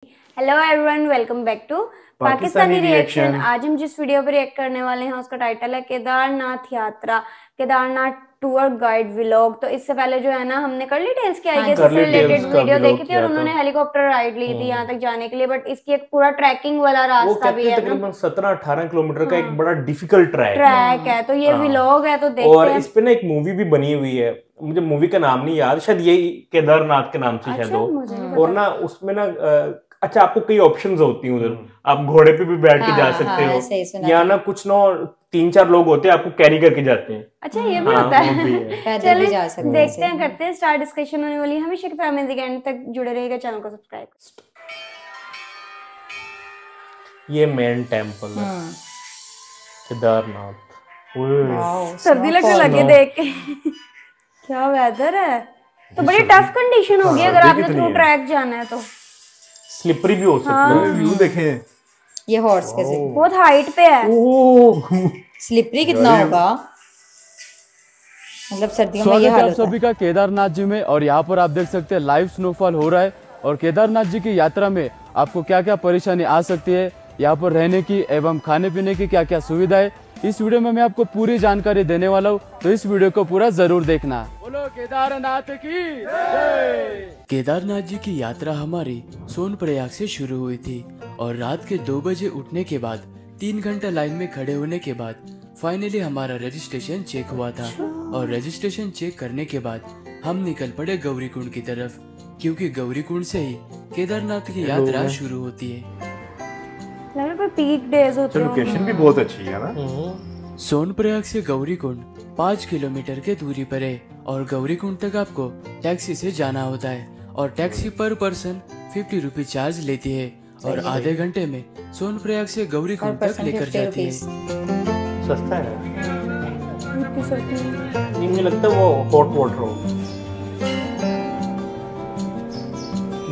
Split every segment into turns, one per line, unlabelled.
Hello everyone, welcome back to Pakistani reaction. आज हम जिस वीडियो पर रिएक्ट करने वाले हैं उसका टाइटल है केदारनाथ यात्रा, केदारनाथ टूर गाइड व्लॉग। तो इससे पहले जो है ना, हमने कर ली टेल्स की आई गेस इससे रिलेटेड वीडियो देखी थी और उन्होंने हेलीकॉप्टर राइड ली थी यहाँ तक जाने के लिए। बट इसकी एक पूरा ट्रैकिंग वाला रास्ता भी है,
तकरीबन 17-18 किलोमीटर का एक बड़ा डिफिकल्ट
ट्रैक है। तो ये व्लॉग है, तो देखते
और
हैं।
इस पे ना एक मूवी भी बनी हुई है, मुझे मूवी का नाम नहीं याद, शायद यही केदारनाथ के नाम से शायद हो। और ना उसमें ना अच्छा, आपको कई ऑप्शंस होती हैं उधर, आप घोड़े पे भी बैठ के जा सकते हो, या ना कुछ ना 3-4 लोग होते हैं आपको कैरी करके जाते हैं।
अच्छा, ये भी होता है। चलिए देखते हैं, करते हैं स्टार्ट। डिस्कशन होने वाली है, हमेशा की तरह अमेजिंग एंड तक जुड़े रहिएगा, चैनल को सब्सक्राइब।
ये मेन टेम्पल है केदारनाथ।
सर्दी लगने लगे देख के। क्या वेदर है, तो बड़ी टफ कंडीशन होगी अगर आपने थ्रू ट्रैक जाना है तो।
स्लिपरी भी हो सकता है।
व्यू देखें,
ये हॉर्स कैसे
बहुत हाइट पे है।
स्लिपरी कितना होगा, मतलब सर्दियों में ये हाल होता है।
सभी का केदारनाथ जी में, और यहाँ पर आप देख सकते हैं लाइव स्नोफॉल हो रहा है। और केदारनाथ जी की यात्रा में आपको क्या क्या परेशानी आ सकती है, यहाँ पर रहने की एवं खाने पीने की क्या क्या सुविधा है, इस वीडियो में मैं आपको पूरी जानकारी देने वाला हूँ। तो इस वीडियो को पूरा जरूर देखना। बोलो केदारनाथ की जय। केदारनाथ जी की यात्रा हमारी सोनप्रयाग से शुरू हुई थी और रात के 2 बजे उठने के बाद 3 घंटा लाइन में खड़े होने के बाद फाइनली हमारा रजिस्ट्रेशन चेक हुआ था। और रजिस्ट्रेशन चेक करने के बाद हम निकल पड़े गौरीकुंड की तरफ, क्योंकि गौरीकुंड से ही केदारनाथ की यात्रा शुरू होती है।
पीक डेज होते हैं।
लोकेशन भी बहुत अच्छी है ना।
सोनप्रयाग से गौरीकुंड 5 किलोमीटर के दूरी पर है और गौरीकुंड तक आपको टैक्सी से जाना होता है और टैक्सी पर पर्सन 50 रुपये चार्ज लेती है और आधे घंटे में सोनप्रयाग से गौरीकुंड तक लेकर जाती है।
सस्ता है, मुझे लगता है वो हॉट वाटर हो।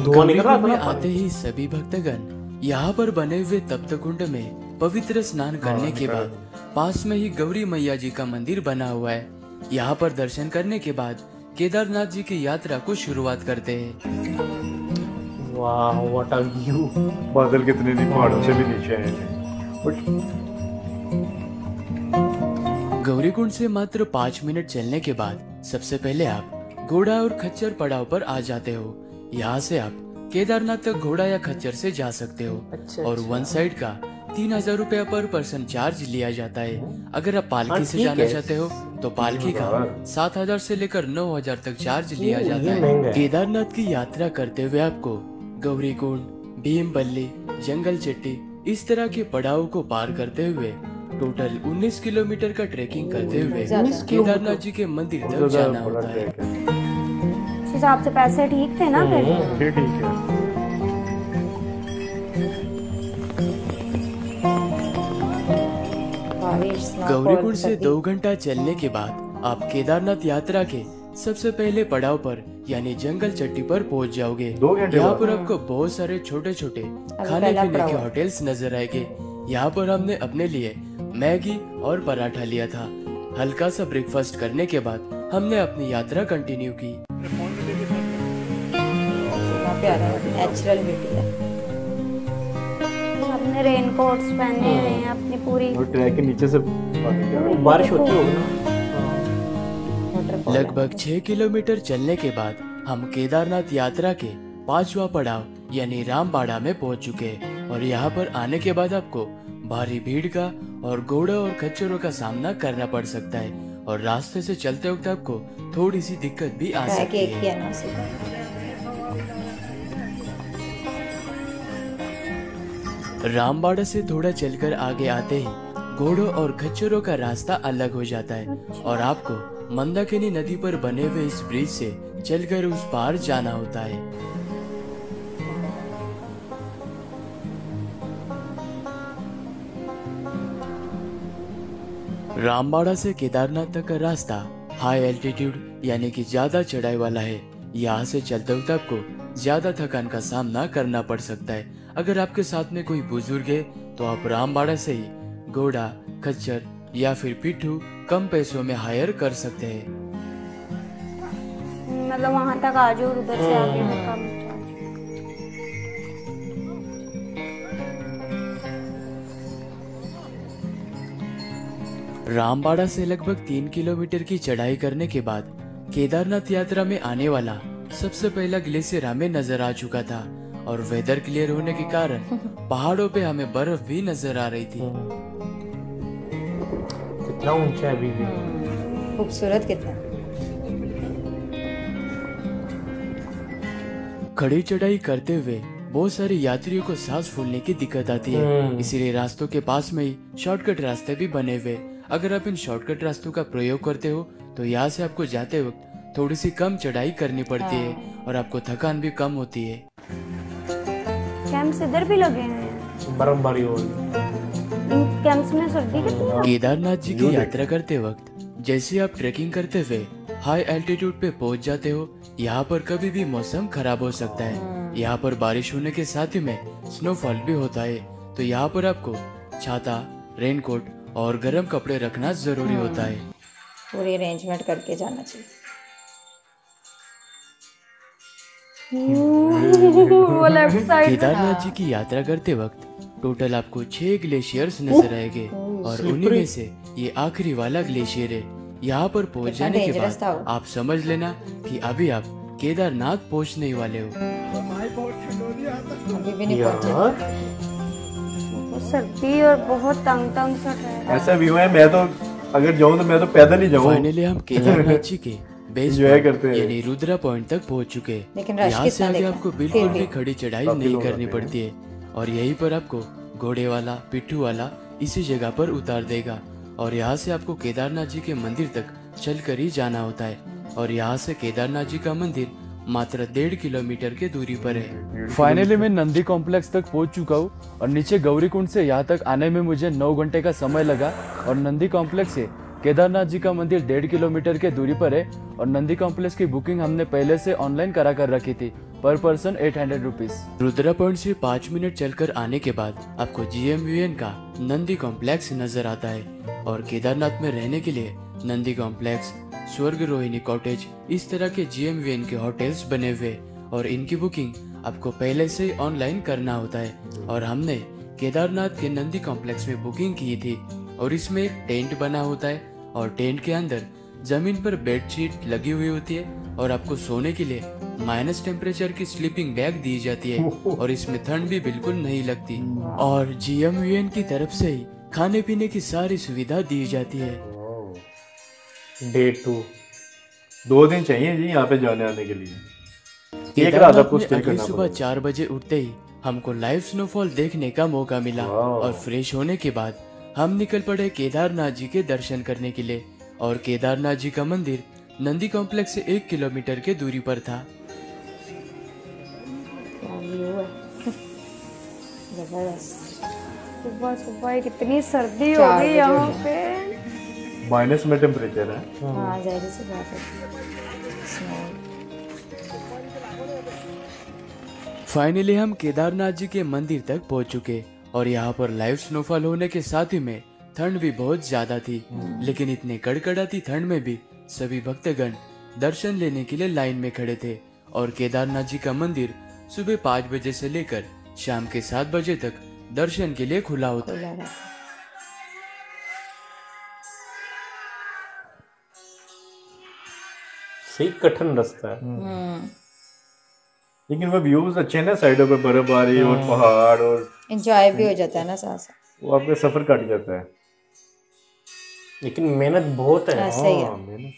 धुआं निकल रहा था।
आते ही सभी भक्तगण यहाँ पर बने हुए तप्त कुंड में पवित्र स्नान करने के बाद पास में ही गौरी मैया जी का मंदिर बना हुआ है। यहाँ पर दर्शन करने के बाद केदारनाथ जी की यात्रा को शुरुआत करते हैं।
वाह, व्हाट अ व्यू।
बादल कितने नहीं पहाड़ों से भी नीचे आए थे।
गौरीकुंड से मात्र 5 मिनट चलने के बाद सबसे पहले आप घोड़ा और खच्चर पड़ाव पर आ जाते हो। यहाँ से आप केदारनाथ तक घोड़ा या खच्चर से जा सकते हो। और वन साइड का 3000 रुपया पर पर्सन चार्ज लिया जाता है। अगर आप पालकी से जाना चाहते हो तो पालकी का 7000 से लेकर 9000 तक चार्ज लिया जाता है। केदारनाथ की यात्रा करते हुए आपको गौरीकुंड, भीमबल्ली, जंगल चट्टी इस तरह के पड़ाव को पार करते हुए टोटल 19 किलोमीटर का ट्रेकिंग करते हुए केदारनाथ जी के मंदिर तक जाना होता है।
इस हिसाब से पैसे ठीक थे ना फिर?
ठीक है।
गौरीकुंड से 2 घंटा चलने के बाद आप केदारनाथ यात्रा के सबसे पहले पड़ाव पर यानी जंगल चट्टी पर पहुंच जाओगे। यहाँ पर आपको बहुत सारे छोटे छोटे खाने पीने के होटल्स नजर आएंगे। यहाँ पर हमने अपने लिए मैगी और पराठा लिया था। हल्का सा ब्रेकफास्ट करने के बाद हमने अपनी यात्रा कंटिन्यू की।
नेचुरल ब्यूटी है।
अपने रेनकोट्स पहने हुए हैं अपनी पूरी।
और ट्रैक के नीचे से
बारिश होती होगी।
लगभग 6 किलोमीटर चलने के बाद हम केदारनाथ यात्रा के 5वां पड़ाव यानी रामबाड़ा में पहुंच चुके हैं। और यहाँ पर आने के बाद आपको भारी भीड़ का और घोड़ों और खच्चरों का सामना करना पड़ सकता है और रास्ते से चलते वक्त आपको थोड़ी सी दिक्कत भी आ सकती है। रामबाड़ा से थोड़ा चलकर आगे आते ही घोड़ों और खच्चरों का रास्ता अलग हो जाता है और आपको मंदाकिनी नदी पर बने हुए इस ब्रिज से चलकर उस पार जाना होता है। रामबाड़ा से केदारनाथ तक का रास्ता हाई एल्टीट्यूड यानी कि ज्यादा चढ़ाई वाला है। यहाँ से चलते वक्त आपको ज्यादा थकान का सामना करना पड़ सकता है। अगर आपके साथ में कोई बुजुर्ग है तो आप रामबाड़ा से ही घोड़ा, खच्चर या फिर पिट्ठू कम पैसों में हायर कर सकते हैं।
मतलब वहां तक आ जाओ, उधर से आगे
रामबाड़ा से लगभग 3 किलोमीटर की चढ़ाई करने के बाद केदारनाथ यात्रा में आने वाला सबसे पहला ग्लेशियर हमें नजर आ चुका था और वेदर क्लियर होने के कारण पहाड़ों पे हमें बर्फ भी नजर आ रही थी।
कितना ऊंचा है अभी भी।
खूबसूरत कितना।
खड़ी चढ़ाई करते हुए बहुत सारे यात्रियों को सांस फूलने की दिक्कत आती है, इसीलिए रास्तों के पास में ही शॉर्टकट रास्ते भी बने हुए। अगर आप इन शॉर्टकट रास्तों का प्रयोग करते हो तो यहाँ से आपको जाते वक्त थोड़ी सी कम चढ़ाई करनी पड़ती है और आपको थकान भी कम होती है।
कैंप्स इधर भी लगे हैं,
बर्फबारी हो रही।
इन कैंप्स में सर्दी कितनी है?
केदारनाथ जी की यात्रा करते वक्त जैसे आप ट्रेकिंग करते हुए हाई एल्टीट्यूड पे पहुंच जाते हो, यहाँ पर कभी भी मौसम खराब हो सकता है। यहाँ पर बारिश होने के साथ ही में स्नोफॉल भी होता है, तो यहाँ पर आपको छाता, रेनकोट और गर्म कपड़े रखना जरूरी होता है।
पूरी अरेंजमेंट करके जाना चाहिए।
वो लेफ्ट साइड
केदारनाथ जी की यात्रा करते वक्त टोटल आपको 6 ग्लेशियर्स नजर आएंगे और उन्हीं में से ये आखिरी वाला ग्लेशियर है। यहाँ पर पहुँच जाने के बाद आप समझ लेना कि अभी आप केदारनाथ पहुँचने ही वाले हो।
अभी भी नहीं पहुंचे।
सर्दी और बहुत तंग तंग सा है।
ऐसा व्यू है, मैं तो अगर जाऊं तो मैं तो पैदल ही जाऊं।
फाइनली हम केदारनाथ जी के बेस
एंजॉय करते हैं,
यानी रुद्रा पॉइंट तक पहुंच चुके हैं।
लेकिन रश
यहाँ से
कितना
आगे
देखा?
आपको बिल्कुल भी खड़ी चढ़ाई नहीं करनी पड़ती है और यहीं पर आपको घोड़े वाला, पिट्ठू वाला इसी जगह पर उतार देगा और यहाँ से आपको केदारनाथ जी के मंदिर तक चलकर ही जाना होता है और यहाँ से केदारनाथ जी का मंदिर मात्र 1.5 किलोमीटर के दूरी पर है। फाइनली मैं नंदी कॉम्प्लेक्स तक पहुंच चुका हूँ और नीचे गौरी कुंड से यहाँ तक आने में मुझे 9 घंटे का समय लगा और नंदी कॉम्प्लेक्स से केदारनाथ जी का मंदिर 1.5 किलोमीटर के दूरी पर है और नंदी कॉम्प्लेक्स की बुकिंग हमने पहले से ऑनलाइन करा कर रखी थी, पर पर्सन 800 रुपीज। रुद्रा पॉइंट से 5 मिनट चलकर आने के बाद आपको GMVN का नंदी कॉम्प्लेक्स नजर आता है और केदारनाथ में रहने के लिए नंदी कॉम्प्लेक्स, स्वर्ग रोहिणी कॉटेज इस तरह के GMVN के होटल्स बने हुए और इनकी बुकिंग आपको पहले से ऑनलाइन करना होता है और हमने केदारनाथ के नंदी कॉम्प्लेक्स में बुकिंग की थी और इसमें एक टेंट बना होता है और टेंट के अंदर जमीन पर बेडशीट लगी हुई होती है और आपको सोने के लिए माइनस टेम्परेचर की स्लीपिंग बैग दी जाती है और इसमें ठंड भी बिल्कुल नहीं लगती और GMVN की तरफ से ही खाने पीने की सारी सुविधा दी जाती है।
डे 2 दिन चाहिए जी यहाँ पे जाने आने के लिए। एक रात आपको स्टे करना
सुबह 4 बजे उठते ही हमको लाइव स्नोफॉल देखने का मौका मिला और फ्रेश होने के बाद हम निकल पड़े केदारनाथ जी के दर्शन करने के लिए और केदारनाथ जी का मंदिर नंदी कॉम्प्लेक्स से 1 किलोमीटर के दूरी पर था।
सुबह सुबह कितनी सर्दी हो गई यहाँ पे,
माइनस में टेम्परेचर है।
हाँ जाहिर सी बात है।
फाइनली हम केदारनाथ जी के मंदिर तक पहुंच चुके और यहाँ पर लाइव स्नोफॉल होने के साथ ही में ठंड भी बहुत ज्यादा थी, लेकिन इतने कड़कड़ाती ठंड में भी सभी भक्तगण दर्शन लेने के लिए लाइन में खड़े थे और केदारनाथ जी का मंदिर सुबह 5 बजे से लेकर शाम के 7 बजे तक दर्शन के लिए खुला होता है।
सही कठिन रास्ता है,
लेकिन वो व्यूज अच्छे ना, साइडों पे बर्फबारी और पहाड़ और
एंजॉय भी हो जाता है ना साथ साथ,
वो आपका सफर कट जाता है।
लेकिन मेहनत बहुत है।
सही है।
मेहनत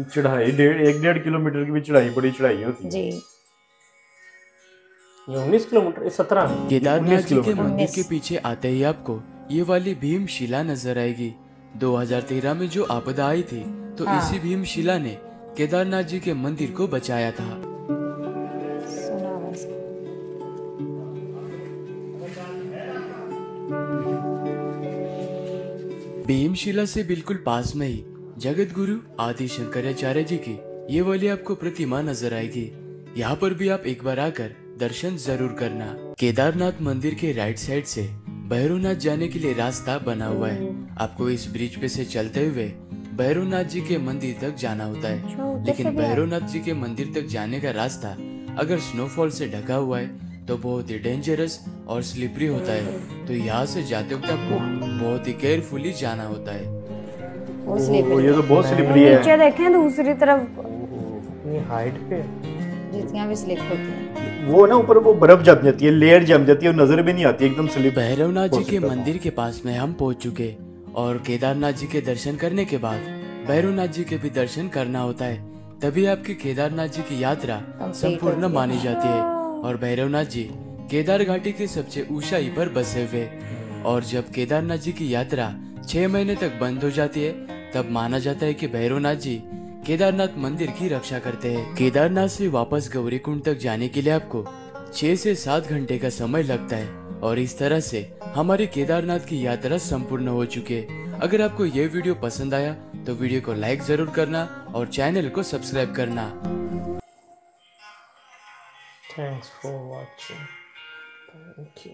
चढ़ाई 1.5 किलोमीटर की भी चढ़ाई, बड़ी चढ़ाई होती है
जी।
ये 19 किलोमीटर 17
केदारनाथ जी के मंदिर के पीछे आते ही आपको ये वाली भीमशिला नजर आएगी। 2013 में जो आपदा आई थी तो इसी भीमशिला ने केदारनाथ जी के मंदिर को बचाया था। भीमशिला से बिल्कुल पास में ही जगत गुरु आदि शंकराचार्य जी की ये वाली आपको प्रतिमा नजर आएगी। यहाँ पर भी आप एक बार आकर दर्शन जरूर करना। केदारनाथ मंदिर के राइट साइड से भैरवनाथ जाने के लिए रास्ता बना हुआ है। आपको इस ब्रिज पे से चलते हुए भैरवनाथ जी के मंदिर तक जाना होता है, लेकिन भैरवनाथ जी के मंदिर तक जाने का रास्ता अगर स्नोफॉल से ढका हुआ है तो बहुत ही डेंजरस और स्लिपरी होता है, तो यहाँ से जाते वक्त आपको बहुत ही केयरफुली जाना होता है।
वो स्लिपरी
ये तो बहुत स्लिपरी है।
नीचे देखें दूसरी तरफ
इतनी हाइट पे
जितनी भी स्लिप होती है,
वो ना ऊपर वो बर्फ जम जाती है, लेयर जम जाती है और नजर भी नहीं आती, एकदम स्लिप।
भैरवनाथ जी के मंदिर के पास में हम पहुंच चुके और केदारनाथ जी के दर्शन करने के बाद भैरवनाथ जी के भी दर्शन करना होता है, तभी आपकी केदारनाथ जी की यात्रा संपूर्ण मानी जाती है। और भैरवनाथ जी केदार घाटी की सबसे ऊंचाई पर बसे हुए, और जब केदारनाथ जी की यात्रा 6 महीने तक बंद हो जाती है, तब माना जाता है कि भैरवनाथ जी केदारनाथ मंदिर की रक्षा करते हैं। केदारनाथ से वापस गौरीकुंड तक जाने के लिए आपको 6 से 7 घंटे का समय लगता है, और इस तरह से हमारी केदारनाथ की यात्रा संपूर्ण हो चुकी है। अगर आपको ये वीडियो पसंद आया तो वीडियो को लाइक जरूर करना और चैनल को सब्सक्राइब करना।
Thanks for watching. Thank you.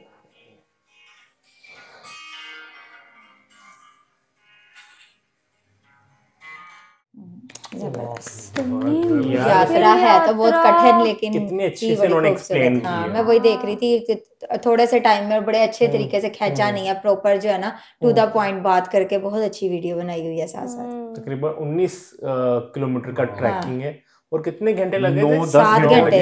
यात्रा है तो बहुत कठिन, लेकिन
कितनी अच्छी
थी
से
बड़ी
उन्होंने
खूबसूरत।
एक्सप्लेन
हाँ,
किया।
मैं वही देख रही थी कि थोड़े से टाइम में और बड़े अच्छे तरीके से खींचा नहीं है, प्रॉपर जो है ना टू द पॉइंट बात करके बहुत अच्छी वीडियो बनाई हुई है साथ साथ।
तकरीबन 19 किलोमीटर का ट्रैकिंग है। और कितने घंटे लगे थे?
7 घंटे।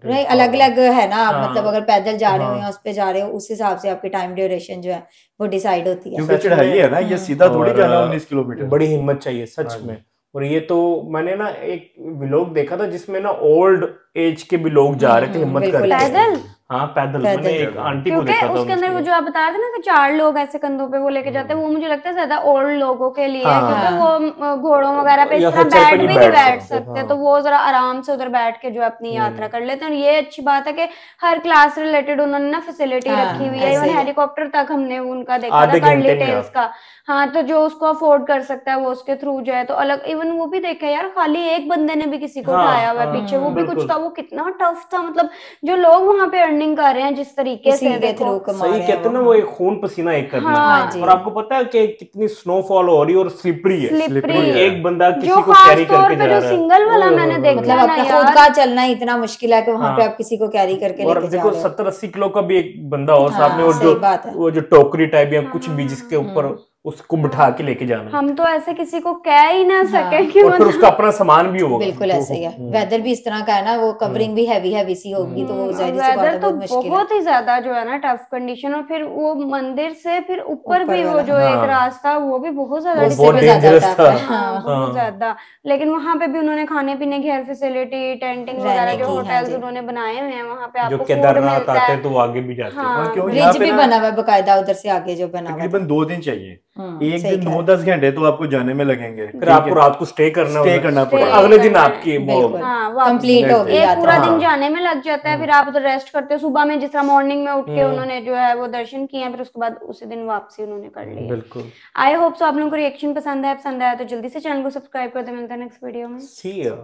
नहीं, अलग अलग है ना,
हाँ।
मतलब अगर पैदल जा रहे हो या उस पे जा रहे हो, उस हिसाब से आपकी टाइम ड्यूरेशन जो है वो डिसाइड होती है।
क्योंकि चढ़ाई है ना, ये सीधा थोड़ी जाना 19 किलोमीटर।
बड़ी हिम्मत चाहिए सच में। और ये तो मैंने ना एक व्लॉग देखा था जिसमें ना ओल्ड एज के भी लोग जा रहे थे हिम्मत करके।
पैदल?
हाँ पैदल। मैंने एक आंटी को देखा था
उसके अंदर वो जो आप बता रहे थे ना कि 4 लोग ऐसे कंधों पे वो लेके जाते हैं, वो मुझे लगता है ज्यादा ओल्ड लोगों के लिए है, क्योंकि वो घोड़ों वगैरह पे इस
या
तरह
खच्चर पे
बैठ भी
नहीं
नहीं
बैठ
बैठ
सकते,
सकते, तो वो जरा आराम से उधर बैठ के जो अपनी यात्रा कर लेते हैं। और ये अच्छी बात है कि हर क्लास रिलेटेड उन्होंने ना फैसिलिटी रखी हुई है। इवन हेलीकॉप्टर तक हमने उनका देखा था कर्ली टेल्स का। हाँ, तो जो उसको अफोर्ड कर सकता है वो उसके थ्रू जो है तो अलग। इवन वो भी देखा यार, खाली एक बंदे ने भी किसी को उठाया हुआ है पीछे, वो भी कुछ था, वो कितना टफ था। मतलब जो लोग वहां पे अर्निंग कर रहे हैं जिस तरीके से, देखो
सही कहते हैं ना, वो एक खून पसीना एक करना।
हाँ,
और आपको पता है कि कितनी स्नोफॉल हो रही है और स्लिपरी है। एक बंदा किसी
जो
को
खास
कैरी
तौर
करके
पे
जा
जो
रहा है।
सिंगल वाला मैंने देखा
मतलब
ना
अपना
यार,
खुद का चलना इतना मुश्किल है कि वहां पे आप किसी को कैरी करके
और
लेके जा
देखो
रहे हो।
70-80 किलो का भी एक बंदा हो साथ में, और
सही बात है।
वो जो टोकरी टाइप या कुछ भी जिसके ऊपर उसको बिठा के लेके जाना।
हम तो ऐसे किसी को कह ही ना सके कि
और फिर उसका अपना सामान भी होगा।
बिल्कुल ऐसे ही है। वेदर भी इस तरह का है ना, वो कवरिंग भी हैवी सी होगी, तो वो जाहिर सी बात
वेदर
है
तो
बहुत मुश्किल है।
बहुत ही ज्यादा जो है ना टफ कंडीशन। और फिर वो मंदिर से फिर ऊपर भी वो जो एक रास्ता, वो भी बहुत ज्यादा
डेंजरस था।
बहुत ज्यादा। लेकिन वहां पे भी उन्होंने खाने पीने की हर फैसिलिटी, टेंटिंग वगैरह जो होटल्स उन्होंने बनाए हुए हैं वहां पे, आपको
केदारनाथ आते हैं तो वो आगे भी जाते हैं।
ब्रिज भी बना हुआ है बकायदा उधर से आगे जो बना हुआ है।
तकरीबन 2 दिन चाहिए, एक दिन 9-10 घंटे तो आपको जाने में लगेंगे।
फिर आपको रात को स्टे करना
पड़ेगा।
अगले दिन आपकी वो
कंप्लीट हो गई।
एक पूरा दिन जाने में लग जाता है, फिर आप उधर रेस्ट करते हो। सुबह में जिस तरह मॉर्निंग में उठ के उन्होंने जो है वो दर्शन किए हैं, फिर उसके बाद उसी दिन वापसी उन्होंने कर ली।
बिल्कुल।
आई होप सो आप लोगों को रिएक्शन पसंद आया तो जल्दी से चैनल को सब्सक्राइब कर दे। मिलता है नेक्स्ट वीडियो में।
See you.